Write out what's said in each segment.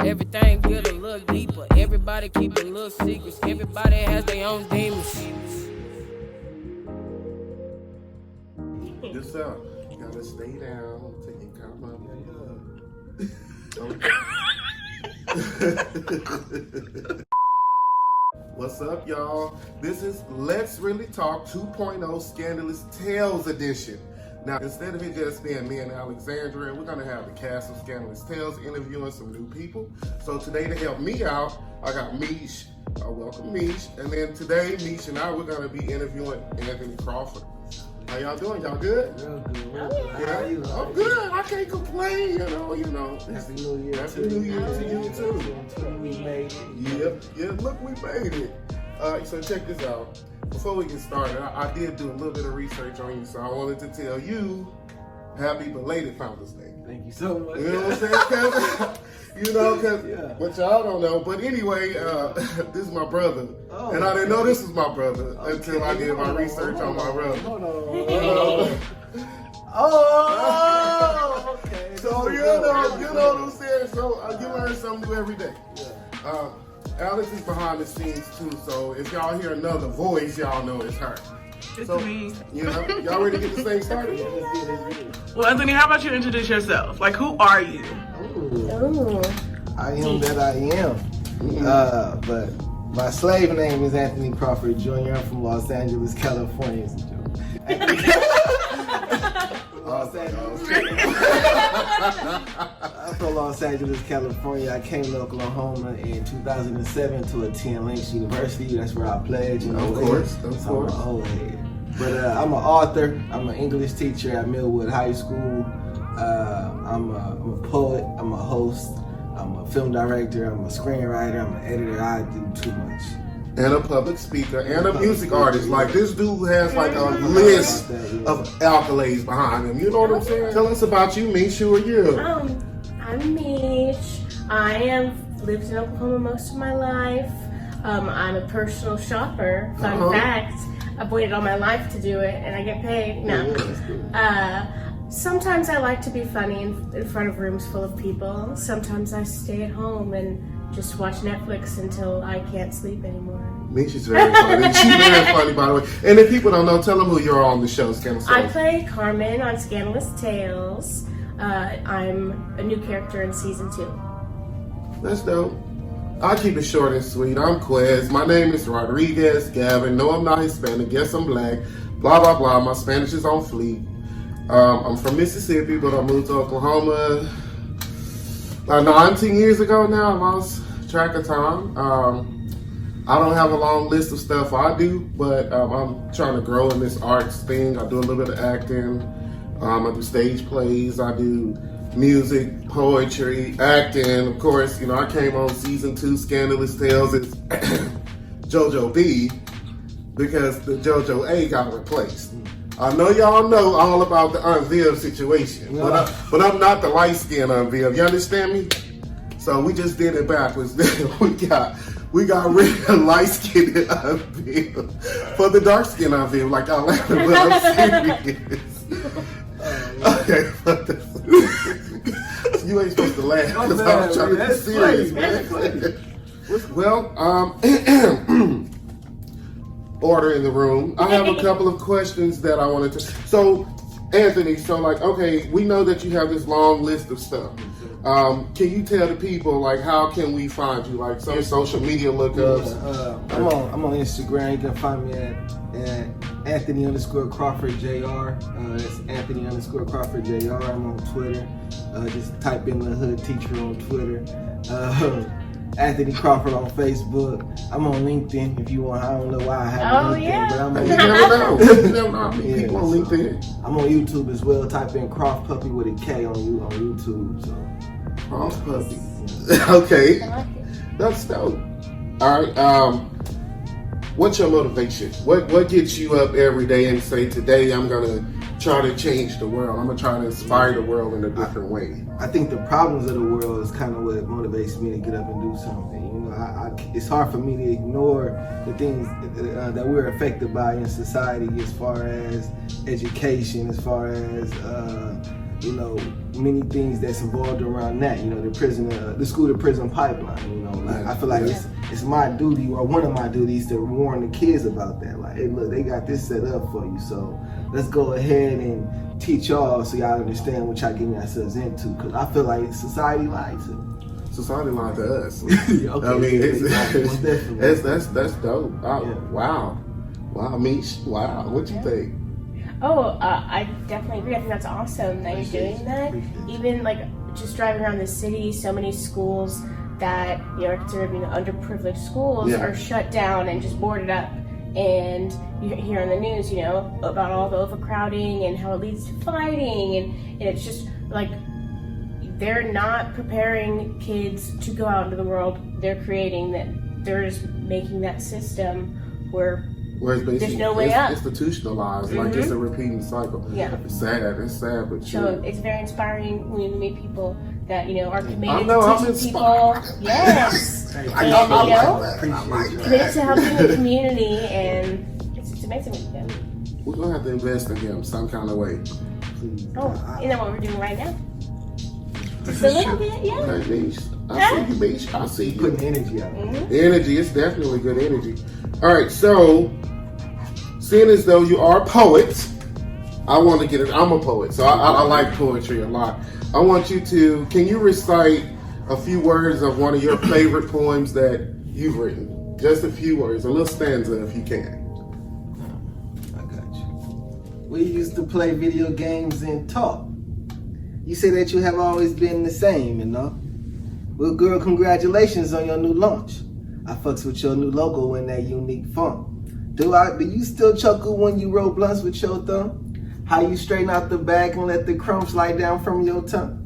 Everything get a little deeper. Everybody keep a little secrets. Everybody has their own demons. Just you gotta stay down, take your calm up. What's up, y'all? This is Let's Really Talk 2.0 Scandalous Tales Edition. Now, instead of it just being me and Alexandra, we're gonna have the cast of Scandalous Tales interviewing some new people. So today, to help me out, I got Mish. Welcome, Mish. And then today, Mish and I, we're gonna be interviewing Anthony Crawford. How y'all doing? Y'all good? Real good. Yeah. How are you? I'm good. I can't complain. You know. Happy New Year. Happy New Year to you too. We made it. Yeah. Look, we made it. So check this out. Before we get started, I did do a little bit of research on you, so I wanted to tell you, happy belated Founders Day. Thank you so much. You know what I'm saying? Because what y'all don't know. But anyway, this is my brother. Oh, and I didn't know this was my brother until I did my research on my brother. Hold on. Okay. So you know what I'm saying? So you learn something new every day. Yeah. Alex is behind the scenes too, so if y'all hear another voice, y'all know it's her. It's so, me. You know, y'all ready to get this thing started? Well, Anthony, how about you introduce yourself? Like, who are you? Ooh. I am that I am. But my slave name is Anthony Crawford Jr. I'm from Los Angeles, California. Los Angeles. I'm from Los Angeles, California. I came to Oklahoma in 2007 to attend Lynx University. That's where I played. Of course. But I'm an author. I'm an English teacher at Millwood High School. I'm a poet. I'm a host. I'm a film director. I'm a screenwriter. I'm an editor. I do too much. And a public speaker and a music artist. Like, this dude has like a list of accolades behind him. You know what I'm saying? Tell us about you, Mish. Who are you? I'm Mish. I have lived in Oklahoma most of my life. I'm a personal shopper. Fun fact, I've waited all my life to do it and I get paid. No. Sometimes I like to be funny in front of rooms full of people. Sometimes I stay at home and just watch Netflix until I can't sleep anymore. Mish is very funny. She's very funny, by the way. And if people don't know, tell them who you're on the show, Scandalous Tales. I play Carmen on Scandalous Tales. I'm a new character in season 2. That's dope. I'll keep it short and sweet. I'm Quez. My name is Rodriquez Gavin. No, I'm not Hispanic. Yes, I'm black. Blah, blah, blah. My Spanish is on fleek. I'm from Mississippi, but I moved to Oklahoma about 19 years ago now. I lost track of time. I don't have a long list of stuff I do, but I'm trying to grow in this arts thing. I do a little bit of acting. I do stage plays. I do music, poetry, acting. Of course, I came on season 2 Scandalous Tales as JoJo B because the JoJo A got replaced. I know y'all know all about the Unveil situation, but I'm not the light skin Unveil. You understand me? So we just did it backwards. we got rid of light skin Unveil for the dark skin Unveil, like I laughed, but I'm serious. Okay, you ain't supposed to laugh because I'm trying to be serious, man. Well, order in the room. I have a couple of questions that I wanted to. So, Anthony, okay, we know that you have this long list of stuff. Can you tell the people, how can we find you? Like some social media lookups? I'm on Instagram. You can find me at Anthony_Crawford Jr. That's Anthony_Crawford Jr. I'm on Twitter. Just type in the Hood Teacher on Twitter. Anthony Crawford on Facebook. I'm on LinkedIn if you want. I don't know why I have LinkedIn, but I'm on You never know. People on LinkedIn. I'm on YouTube as well. Type in Croft Puppy with a K on YouTube. So Croft Puppy. Okay. That's dope. All right. What's your motivation? What gets you up every day and say, today I'm gonna try to change the world. I'm gonna try to inspire the world in a different way. I think the problems of the world is kind of what motivates me to get up and do something. It's hard for me to ignore the things that we're affected by in society, as far as education, as far as you know, many things that's involved around that, you know, the school to prison pipeline, you know. Like, I feel like it's my duty, or one of my duties, to warn the kids about that. Like, hey, look, they got this set up for you, so let's go ahead and teach y'all so y'all understand what y'all getting yourselves into. Because I feel like society lies to me. Society lied to us. Okay, I mean, that's dope. Yeah. Wow, Mish. Wow, what you think? Oh, I definitely agree. I think that's awesome that you're doing that. Even like just driving around the city, so many schools that, you know, are considered being underprivileged schools are shut down and just boarded up. And you hear on the news, you know, about all the overcrowding and how it leads to fighting, and it's just like they're not preparing kids to go out into the world. They're creating that. They're just making that system where it's there's no way up. Institutionalized, like it's a repeating cycle. Yeah. It's sad, but so it's very inspiring when you meet people that, you know, are committed I'm to teaching people. Yes. And, you know, committed to helping the community, and it's amazing what you do. We're gonna have to invest in him some kind of way. Oh, isn't that what we're doing right now? Just a little bit, yeah. Hey, Mish. I see you, Mish. I see you. Putting energy out. The energy, it's definitely good energy. All right, so seeing as though you are a poet, I want to get it. I'm a poet, so I like poetry a lot. I want you to, can you recite a few words of one of your favorite poems that you've written? Just a few words, a little stanza if you can. I got you. We used to play video games and talk. You say that you have always been the same, you know? Well, girl, congratulations on your new launch. I fucks with your new logo and that unique font. Do you still chuckle when you roll blunts with your thumb? How you straighten out the bag and let the crumbs slide down from your tongue?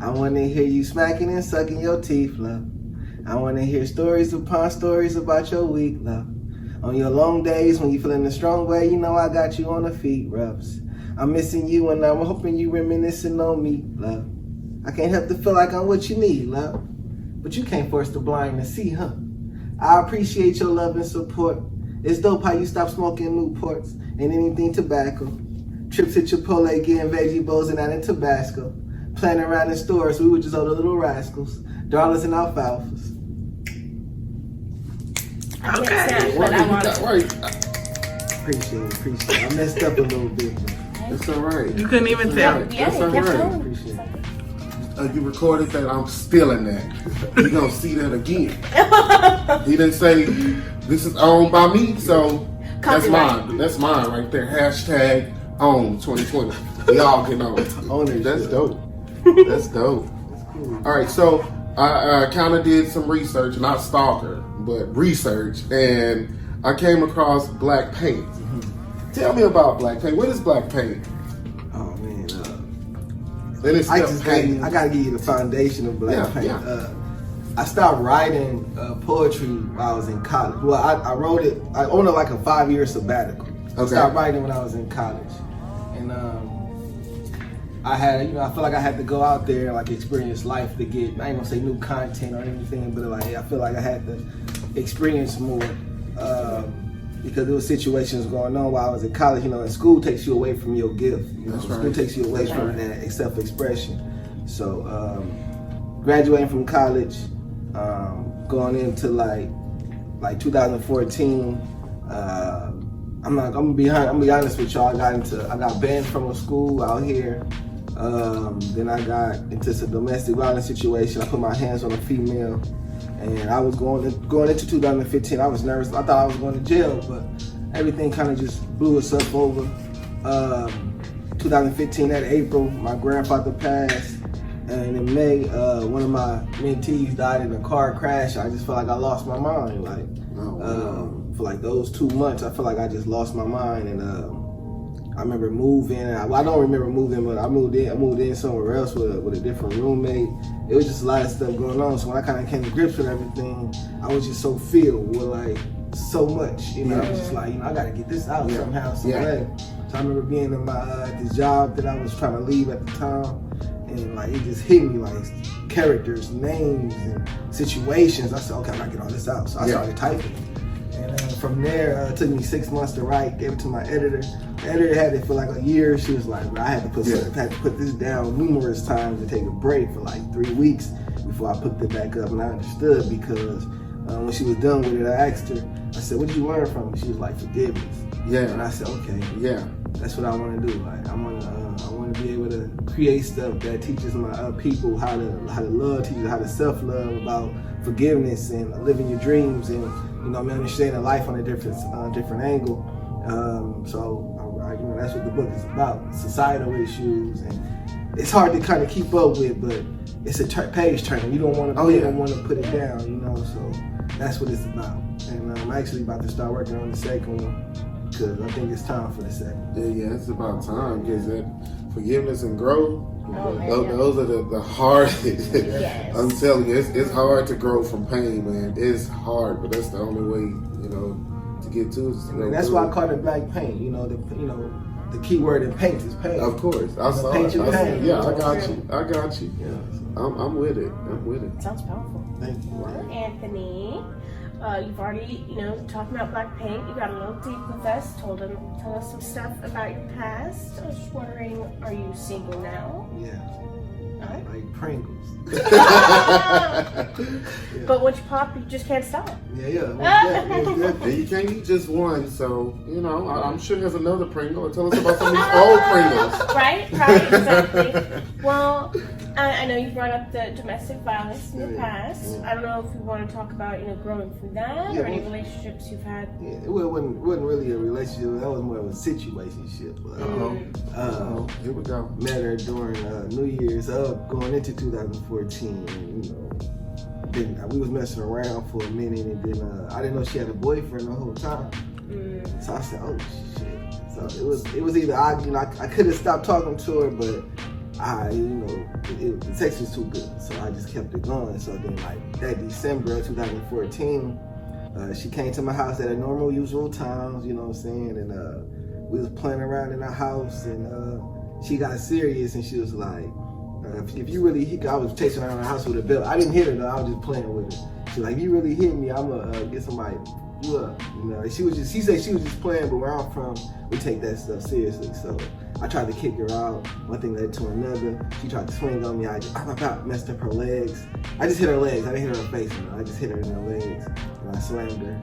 I wanna hear you smacking and sucking your teeth, love. I wanna hear stories upon stories about your week, love. On your long days when you feeling the strong way, you know I got you on the feet rubs. I'm missing you and I'm hoping you reminiscing on me, love. I can't help to feel like I'm what you need, love. But you can't force the blind to see, huh? I appreciate your love and support. It's dope how you stop smoking Newports and anything tobacco. Trips to Chipotle, getting veggie bowls and out in Tabasco. Playing around in stores, we were just all the little rascals. Darlings and alfalfas. Okay. But I want Right. Appreciate it. I messed up a little bit. It's all right. You couldn't even tell. Yeah, That's all kept right. going. Appreciate it. You recorded that, I'm stealing that. You're gonna see that again. He didn't say this is owned by me, so that's mine. That's mine right there. Hashtag own 2020. We all get on. Ownership. That's dope. That's dope. That's cool. All right, so I kind of did some research, not stalker, but research, and I came across black paint. Tell me about black paint. What is black paint? Oh man, Then it's I gotta give you the foundation of black paint. Yeah. I started writing poetry while I was in college. Well, I wrote it. I owned it like a 5-year sabbatical. I started writing when I was in college, and I had, I feel like I had to go out there and like experience life to get. I ain't gonna say new content or anything, but like I feel like I had to experience more. Because there were situations going on while I was in college, and school takes you away from your gift. School takes you away from that self-expression. So, graduating from college, going into like 2014, I'm gonna be honest with y'all. I got banned from a school out here. Then I got into some domestic violence situation. I put my hands on a female. And I was going into 2015, I was nervous. I thought I was going to jail, but everything kind of just blew itself over. 2015, that April, my grandfather passed. And in May, one of my mentees died in a car crash. I just felt like I lost my mind. For like those 2 months, I felt like I just lost my mind. And I remember moving. I don't remember moving, but I moved in somewhere else with a different roommate. It was just a lot of stuff going on. So when I kind of came to grips with everything, I was just so filled with like so much. I was just like, I gotta get this out somehow, some way. So I remember being in my this job that I was trying to leave at the time, and like it just hit me like characters, names, and situations. I said, okay, I gotta get all this out. So I started typing. And from there, it took me 6 months to write. Gave it to my editor. The editor had it for like a year. She was like, I had to put this down numerous times and take a break for like 3 weeks before I picked it back up. And I understood because when she was done with it, I asked her. I said, "What did you learn from it?" She was like, "Forgiveness." Yeah. And I said, "Okay, Yeah. that's what I want to do. Like, I want to be able to create stuff that teaches my people how to love, teaches how to self-love, about forgiveness and living your dreams, and understanding life on a different angle. So that's what the book is about: societal issues, and it's hard to kind of keep up with, but it's a page turner. You don't want to don't want to put it down, So that's what it's about. And I'm actually about to start working on the second one because I think it's time for the second. Yeah, it's about time because that forgiveness and growth. man, Those are the hardest. Yes. I'm telling you, it's hard to grow from pain, man. It's hard, but that's the only way, to get to it. And that's why I call it black paint. The key word in paint is pain. Of course, I saw paint it. your pain. Yeah, I got you. Yeah, I'm with it. Sounds powerful. thank you. Well, Anthony, you've already, talking about black paint. You got a little deep with us. Tell us some stuff about your past. I was just wondering, are you single now? Yeah. Huh? Like Pringles. But once you pop, you just can't stop. Yeah. And you can't eat just one, so I'm sure there's another Pringle. Tell us about some of these old Pringles. Right, exactly. Well, I know you brought up the domestic violence in the past. Yeah. I don't know if you want to talk about, growing through that, or any relationships you've had. Yeah, it wasn't really a relationship. That was more of a situationship. Here we go. Met her during New Year's going into 2014. And, we was messing around for a minute, and then I didn't know she had a boyfriend the whole time. So I said, "Oh shit!" So it was either I could have stopped talking to her, but the sex was too good, so I just kept it going. So then, like that December of 2014, she came to my house at a normal, usual times, you know what I'm saying, and we was playing around in the house, and she got serious, and she was like, if you really hit, I was chasing around the house with a belt. I didn't hit her though, I was just playing with her. She was like, "If you really hit me, I'm gonna get somebody you up." She said she was just playing, but where I'm from, we take that stuff seriously. So I tried to kick her out. One thing led to another. She tried to swing on me. I about messed up her legs. I just hit her legs. I didn't hit her in her face. I just hit her in her legs, and I slammed her.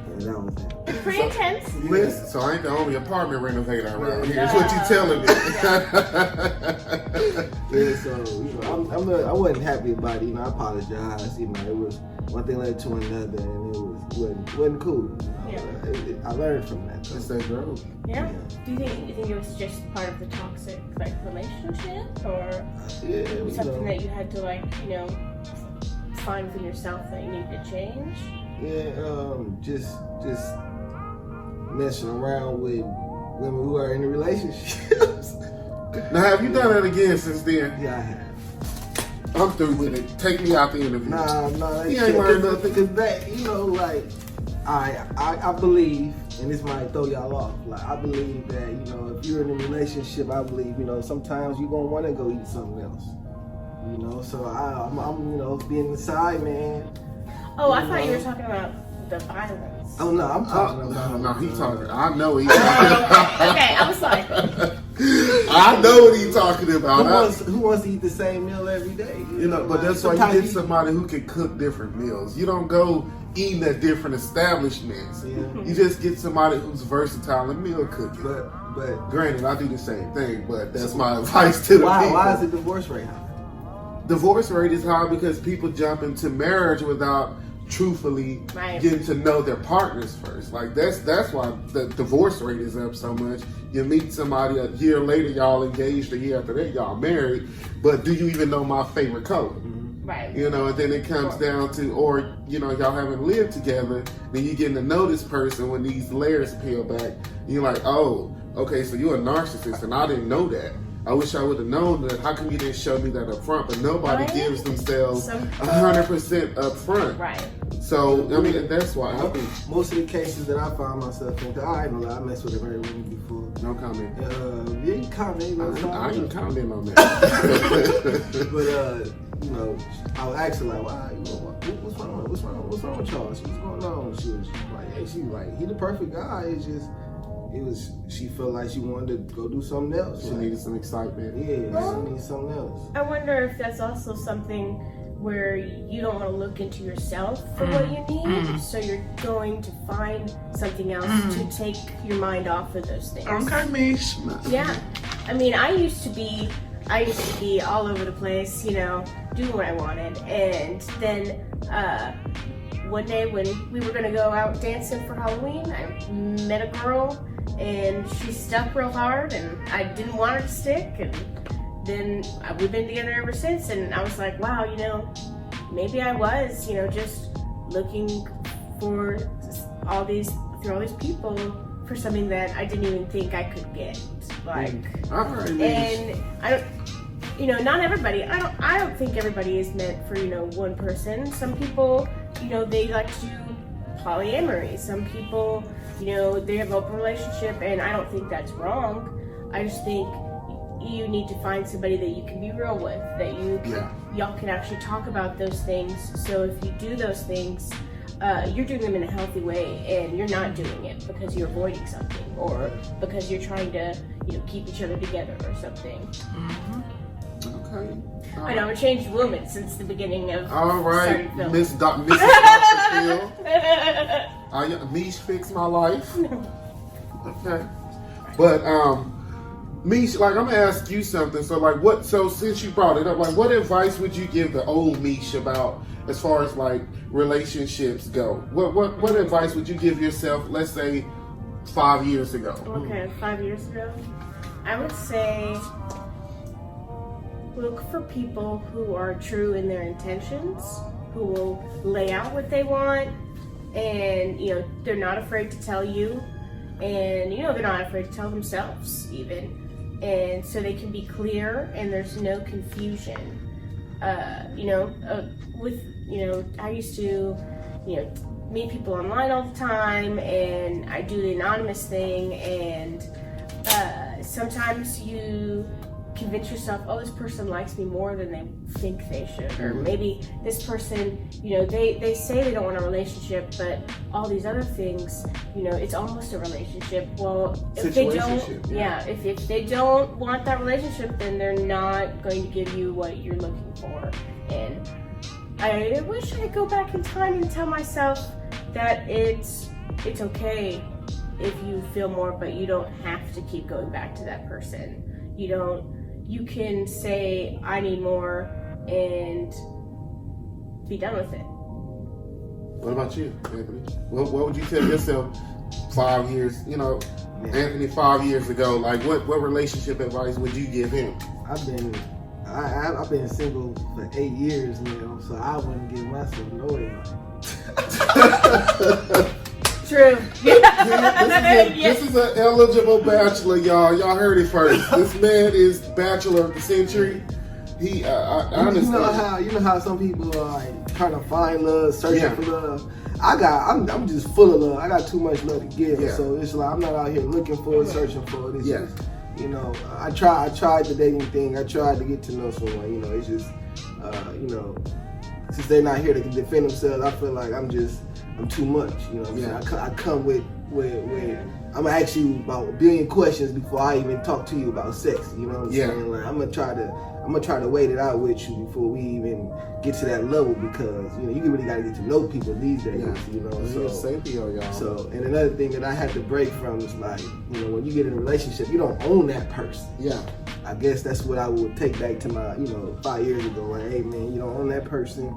And that was it. Pretty intense. Listen, so I ain't the only apartment renovator around here. Is what you telling me? Yeah, so I wasn't happy about it. I apologized. It was one thing led to another, and it wasn't cool. I learned from that. That's that growth. Yeah. Do you think it was just part of the toxic relationship, or it was something that you had to find within yourself that you needed to change? Yeah, just messing around with women who are in the relationships. Now, have you done that again since then? Yeah, I have. I'm through with it. Take me out the interview. Nah, He ain't learned nothing. Cause that, I believe, and this might throw y'all off. Like, I believe that if you're in a relationship, I believe sometimes you gonna want to go eat something else. So I'm being the side man. Oh, I thought you were talking about the violence. Oh no, I'm talking about. No, he's talking. I know he's talking. Okay, I was like, I know what he's talking about. Who wants to eat the same meal every day? But that's why you get somebody who can cook different meals. You don't go eating at different establishments. Yeah. You just get somebody who's versatile in meal cooking. But granted, I do the same thing. But that's my advice to the people. Why is the divorce rate high? Divorce rate is high because people jump into marriage without truthfully getting to know their partners first. Like that's why the divorce rate is up so much. You meet somebody a year later, y'all engaged, a year after that, y'all married, but do you even know my favorite color? Right. And then it comes down to, or y'all haven't lived together, then you getting to know this person when these layers peel back. And you're like, oh, okay, so you're a narcissist, and I didn't know that. I wish I would have known that. How come you didn't show me that up front? But nobody gives themselves 100% up front. Right. So, that's why. Most of the cases that I found myself in, I messed with a very woman before. No comment. You can comment. I can comment on that. But, I was actually like, what's wrong wrong with y'all? What's going on? She was like, hey, she was like, he the perfect guy. It's just, she felt like she wanted to go do something else. She needed some excitement. Yeah, she needed something else. I wonder if that's also something where you don't want to look into yourself for what you need, so you're going to find something else to take your mind off of those things. Okay, Mish. Yeah. I mean, I used to be all over the place, you know, doing what I wanted. And then one day when we were going to go out dancing for Halloween, I met a girl and she stuck real hard and I didn't want her to stick. And then we've been together ever since. And I was like, wow, you know, maybe I was, you know, just looking for all these people for something that I didn't even think I could get. Like, and I don't, you know, not everybody. I don't think everybody is meant for, you know, one person. Some people, you know, they like to do polyamory. Some people, you know, they have an open relationship, and I don't think that's wrong. I just think you need to find somebody that you can be real with, that y'all can actually talk about those things. So if you do those things, you're doing them in a healthy way, and you're not doing it because you're avoiding something or because you're trying to, you know, keep each other together or something. Okay. I know, I'm a changed woman since the beginning of all right, Mrs. Mrs. Dr. Phil. Mish fixed my life. Okay. But Mish, like, I'm gonna ask you something. So like, so since you brought it up, like, what advice would you give the old Mish about as far as like relationships go? What advice would you give yourself, let's say 5 years ago? Okay, 5 years ago, I would say look for people who are true in their intentions, who will lay out what they want, and, you know, they're not afraid to tell you, and, you know, they're not afraid to tell themselves even, and so they can be clear and there's no confusion. You know, with, you know, I used to, you know, meet people online all the time, and I do the anonymous thing, and sometimes you convince yourself, oh, this person likes me more than they think they should, or maybe this person, you know, they say they don't want a relationship, but all these other things, you know, it's almost a relationship. Well, if they don't, if they don't want that relationship, then they're not going to give you what you're looking for. And I wish I could go back in time and tell myself that it's okay if you feel more, but you don't have to keep going back to that person. You can say, I need more, and be done with it. What about you, Anthony? What would you tell yourself 5 years, you know, Anthony 5 years ago? Like, what relationship advice would you give him? I've been single for 8 years now, so I wouldn't give myself no advice. True. This is an eligible bachelor, y'all. Y'all heard it first. This man is bachelor of the century. I understand. You know how some people are like trying to find love, searching for love. I'm just full of love. I got too much love to give, so it's like I'm not out here looking for it, searching for it. It's just, you know, I tried the dating thing. I tried to get to know someone. You know, it's just, you know, since they're not here to defend themselves, I feel like I'm too much. You know what I'm saying? I come with I'm gonna ask you about a billion questions before I even talk to you about sex. You know what I'm saying? Like, I'm gonna try to wait it out with you before we even get to that level, because, you know, you really gotta get to know people these days. You know, so and another thing that I had to break from is, like, you know, when you get in a relationship, you don't own that person. I guess that's what I would take back to my, you know, 5 years ago. Like, hey man, you don't own that person.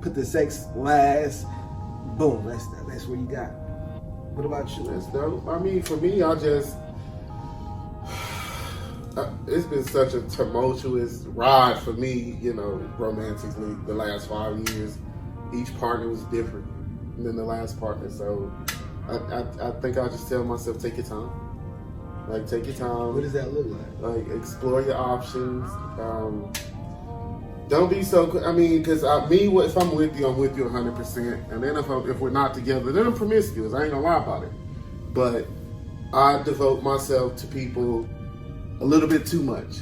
Put the sex last. Boom. That's what you got. What about you? That's dope. I mean, for me, it's been such a tumultuous ride for me, you know, romantically, the last 5 years. Each partner was different than the last partner, so I think I just tell myself, take your time. Like, take your time. What does that look like? Like, explore your options. Don't be so, I mean, because if I'm with you, I'm with you 100%. And then if we're not together, then I'm promiscuous. I ain't gonna lie about it. But I devote myself to people a little bit too much.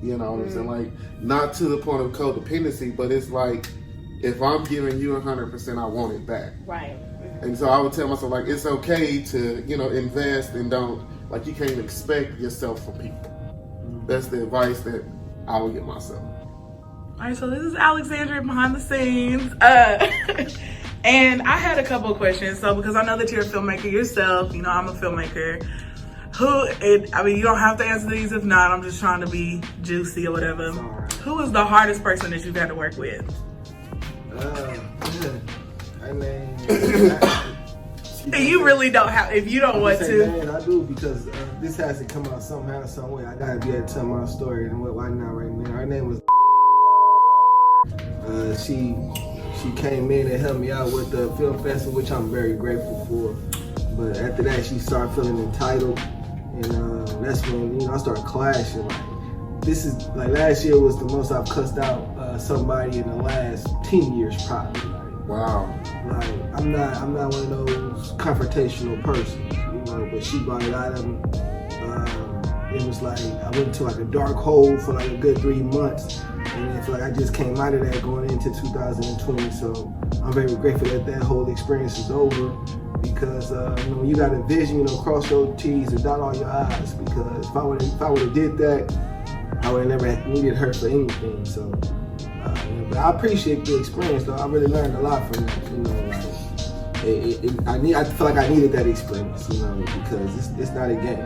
You know what I'm saying? Like, not to the point of codependency, but it's like, if I'm giving you 100%, I want it back. Right. And so I would tell myself, like, it's okay to, invest and don't, like, you can't expect yourself from people. That's the advice that I would give myself. All right, so this is Alexandra behind the scenes. And I had a couple of questions. So because I know that you're a filmmaker yourself, I'm a filmmaker. You don't have to answer these if not. I'm just trying to be juicy or whatever. Who is the hardest person that you've had to work with? You really don't have, if you don't want to. Man, I do, because this has to come out somehow, some way. I gotta be able to tell my story, and right now. Her name was. She came in and helped me out with the film festival, which I'm very grateful for. But after that, she started feeling entitled, and that's when I started clashing. This is last year was the most I've cussed out somebody in the last 10 years probably. Wow. I'm not one of those confrontational persons, but she brought it out of me. It was I went to a dark hole for a good 3 months, and I feel I just came out of that going into 2020. So I'm very grateful that whole experience is over, because when you got a vision, cross your T's and dot all your I's. Because if I would have did that, I would have never needed her for anything. So. But I appreciate the experience, though. I really learned a lot from that. I feel like I needed that experience, because it's not a game.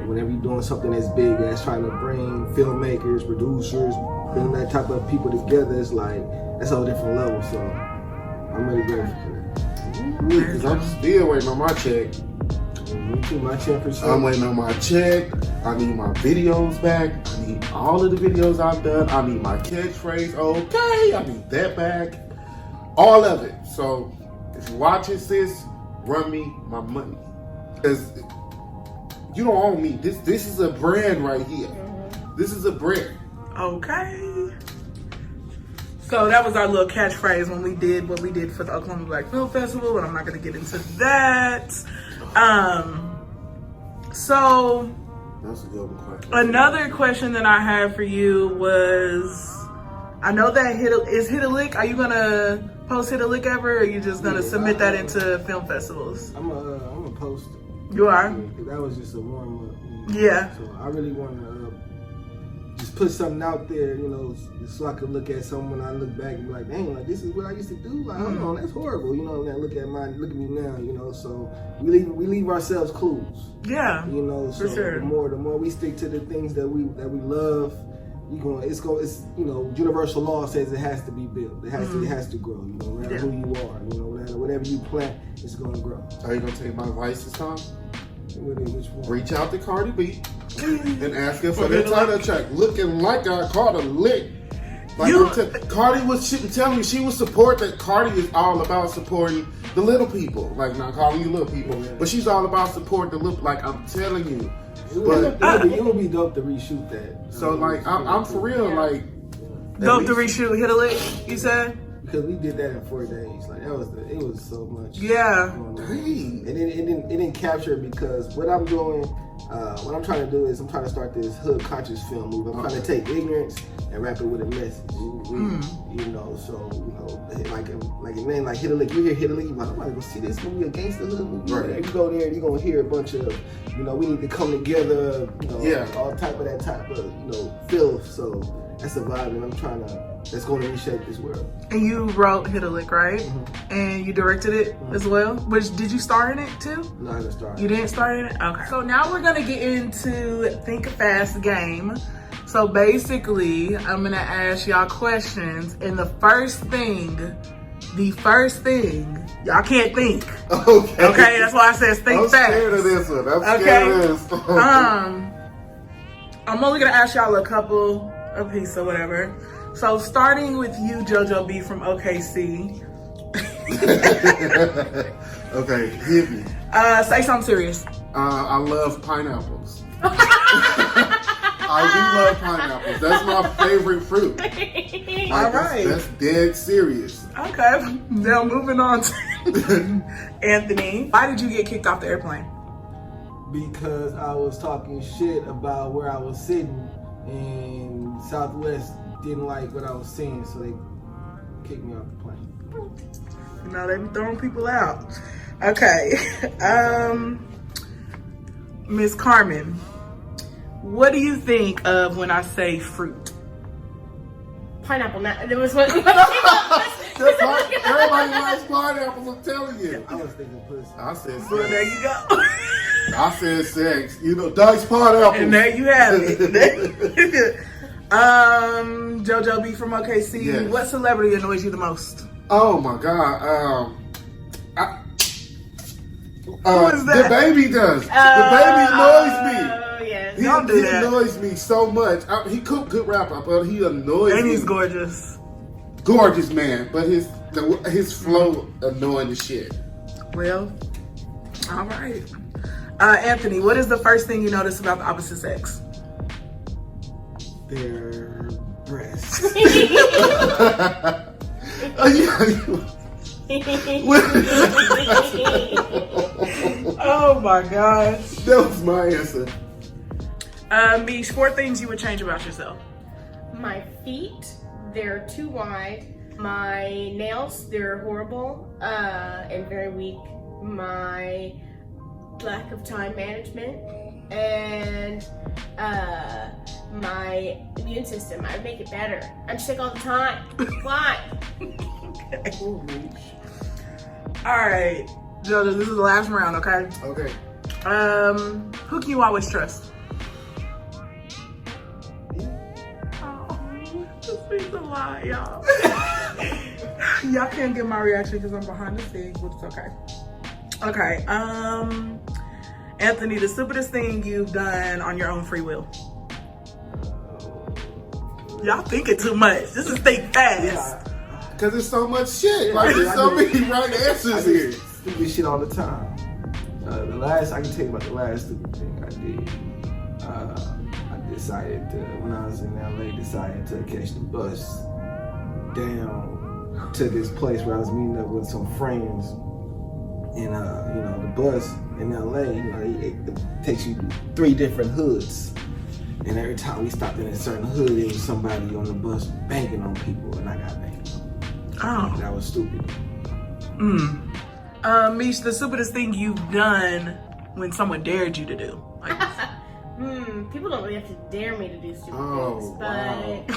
Whenever you're doing something as big as trying to bring filmmakers, producers, bring that type of people together, it's that's a whole different level. So I'm really grateful for that. Because I'm still waiting on my check. Me too, my 10%. I'm waiting on my check. I need my videos back. I need all of the videos I've done. I need my catchphrase. Okay, I need that back. All of it. So if you're watching this, run me my money. Because you don't own me. This is a brand right here. This is a brand. Okay. So that was our little catchphrase when we did what we did for the Oklahoma Black Film Festival, and I'm not going to get into that. So that's a good question. Another question that I had for you was, I know that Hit a Lick. Are you gonna post Hit a Lick ever, or are you just gonna submit that into film festivals? I'm gonna post it. You are? That was just a warm up. Yeah. So I really want to just put something out there, so I could look at someone. I look back and be like, dang, this is what I used to do. Hold on, that's horrible. And then look at me now. So we leave ourselves clues. Yeah. So for sure. The more we stick to the things that we love, it's universal law says it has to be built. It has to grow. No matter who you are, whatever you plant, it's gonna grow. Are you gonna take my advice this time? Which one? Reach out to Cardi B and ask her for the title track. Looking like I caught a lick. Cardi was telling me she would support that. Cardi is all about supporting the little people. Not calling you little people, but she's all about supporting the little. I'm telling you. It would be dope to reshoot that. So I'm for real. Dope to reshoot Hit a Lick, you said? Because we did that in 4 days. It was so much. Yeah. And it didn't capture it, because what I'm doing, what I'm trying to do is I'm trying to start this hood conscious film movie. I'm trying to take ignorance and wrap it with a message. Like a name like Hit a Lick. You hear Hit a Lick, you're like, I'm about to go see this movie, a gangster hood movie. Right. You go there, you're gonna hear a bunch of, we need to come together. All type of filth. So that's a vibe, and that's going to reshape this world. And you wrote Hit a Lick, right? And you directed it as well? Did you star in it too? No, I didn't star. You didn't star in it? Okay. So now we're going to get into Think Fast game. So basically, I'm going to ask y'all questions, and the first thing, y'all can't think. Okay, that's why I said think fast. I'm scared of this one. I'm scared of this. I'm only going to ask y'all a couple a piece or whatever. So starting with you, JoJo B from OKC. Okay, hit me. Say something serious. I love pineapples. I do love pineapples. That's my favorite fruit. All right. That's dead serious. Okay. Now moving on to Anthony. Why did you get kicked off the airplane? Because I was talking shit about where I was sitting, and Southwest didn't like what I was saying, so they kick me off the plane. You know, they be throwing people out. Okay. Miss Carmen, what do you think of when I say fruit? Pineapple. There was one. Everybody likes pineapples, I'm telling you. I was thinking pussy. I said Well, there sex. you go. I said sex. You know, diced pineapples. And there you have it. JoJo B from OKC. Yes. What celebrity annoys you the most? Oh my God. Who is that? The baby does. The baby annoys me. Oh, yes. He Don't do that. annoys me so much. He could good rapper, but he annoys And me. he's gorgeous. Gorgeous man, but his flow annoying the shit. Well, all right. Anthony, what is the first thing you notice about the opposite sex? Their breasts. Oh my gosh. That was my answer. Mish, 4 things you would change about yourself. My feet, they're too wide. My nails, they're horrible and very weak. My lack of time management and my immune system. I would make it better. I'm sick all the time. Why? All right, JoJo, this is the last round, okay? Okay. Who can you always trust? Oh, this means a lot, y'all. Y'all can't get my reaction because I'm behind the scenes, but it's okay. Okay, Anthony, the stupidest thing you've done on your own free will. Y'all thinking too much. This is think fast. Because there's so much shit. Like, there's so many right answers here. Stupid shit all the time. I can tell you about the last stupid thing I did. I decided to, when I was in LA, decided to catch the bus down to this place where I was meeting up with some friends. And the bus in LA, it takes you to 3 different hoods. And every time we stopped in a certain hood, there was somebody on the bus banging on people, and I got banged on. Oh. That was stupid. Mish, the stupidest thing you've done when someone dared you to do. Like, People don't really have to dare me to do stupid Oh, things, but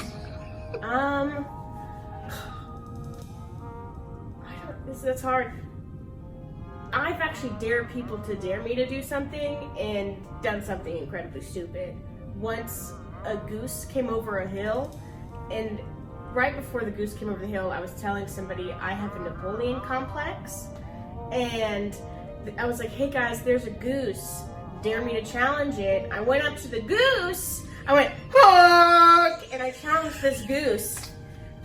wow. that's hard. I've actually dared people to dare me to do something and done something incredibly stupid. Once a goose came over a hill, and right before the goose came over the hill, I was telling somebody I have a Napoleon complex, and I was like, hey guys, there's a goose. Dare me to challenge it. I went up to the goose, I went, honk, and I challenged this goose.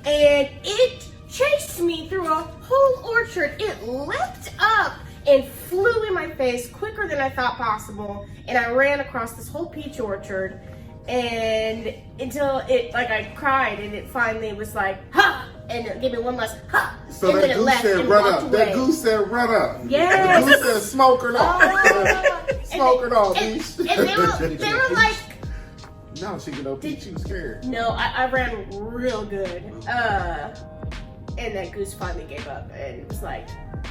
And it chased me through a whole orchard. It leapt up and flew in my face quicker than I thought possible. And I ran across this whole peach orchard, and until it, like, I cried, and it finally was like, ha! And it gave me one last ha! So and that then it goose left said and run walked up. away. That goose said run up. Yes. The goose said smoke her off. Smoke her off, and bitch. they were like, No, she could OP. She was scared. no, I ran real good. And that goose finally gave up and was like,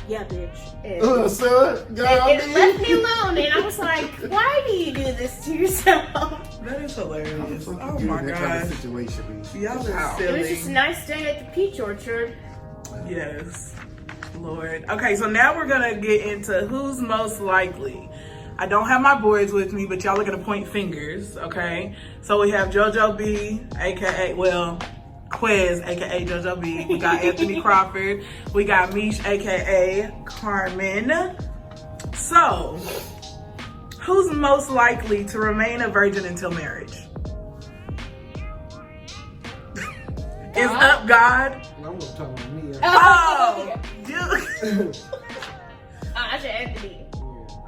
yeah, bitch. And Son, God, it left me alone, and I was like, why do you do this to yourself? that is hilarious. Oh Oh my that kind of gosh. situation, bitch. Y'all are Wow. It was silly. just a nice day at the peach orchard. Yes, Lord. Okay, so now we're gonna get into who's most likely. I don't have my boards with me, but y'all are gonna point fingers, okay? So we have JoJo B, aka, well, Quez, aka JoJo B. We got Anthony Crawford. We got Mish, aka Carmen. So, who's most likely to remain a virgin until marriage? It's up, God. I'm gonna talk about me. Oh, you. I said Anthony.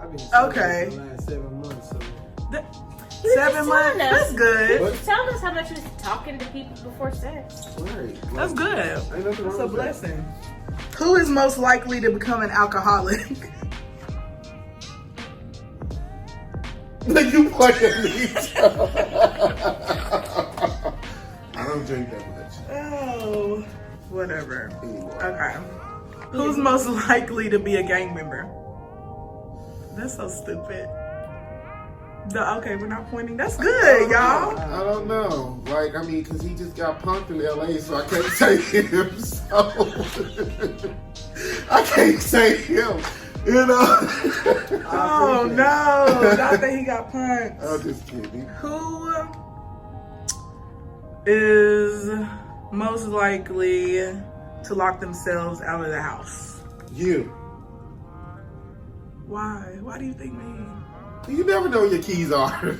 I've been Okay. for the last 7 months, so. He was 7 just months. telling us. That's good. He was telling us how much he was talking to people before sex. Right. That's good. Ain't nothing That's wrong a with that. blessing. Who is most likely to become an alcoholic? You playing me. I don't drink that much. Oh. Whatever. Anyway. Okay. Who's most likely to be a gang member? That's so stupid. Okay, we're not pointing. That's good, y'all. I don't know. Like, I mean, because he just got punked in LA, so I can't say him. So I can't say him. You know? Oh no, not that he got punched. I'm just kidding. Who is most likely to lock themselves out of the house? You. Why? Why do you think me? You never know where your keys are.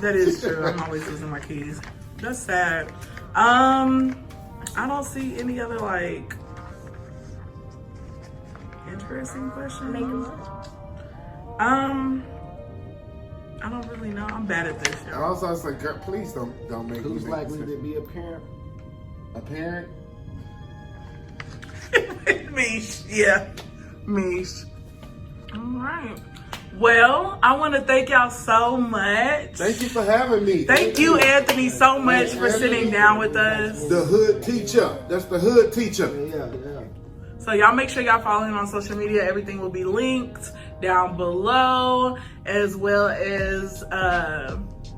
That is true. I'm always losing my keys. That's sad. I don't see any other like interesting questions. Make a list. I don't really know. I'm bad at this, y'all. Also, I was like, girl, please don't make me Who's make likely this. to be a parent? A parent? Mish, yeah, Mish. All right. Well, I want to thank y'all so much. Thank you for having me. Thank you, Anthony, so much for sitting down with us. The hood teacher. That's the hood teacher. Yeah. So y'all make sure y'all follow him on social media. Everything will be linked down below, as well as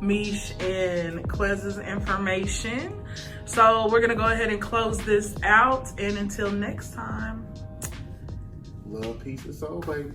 Mish and Quez's information. So we're gonna go ahead and close this out, and until next time. Love, peace, and soul, baby.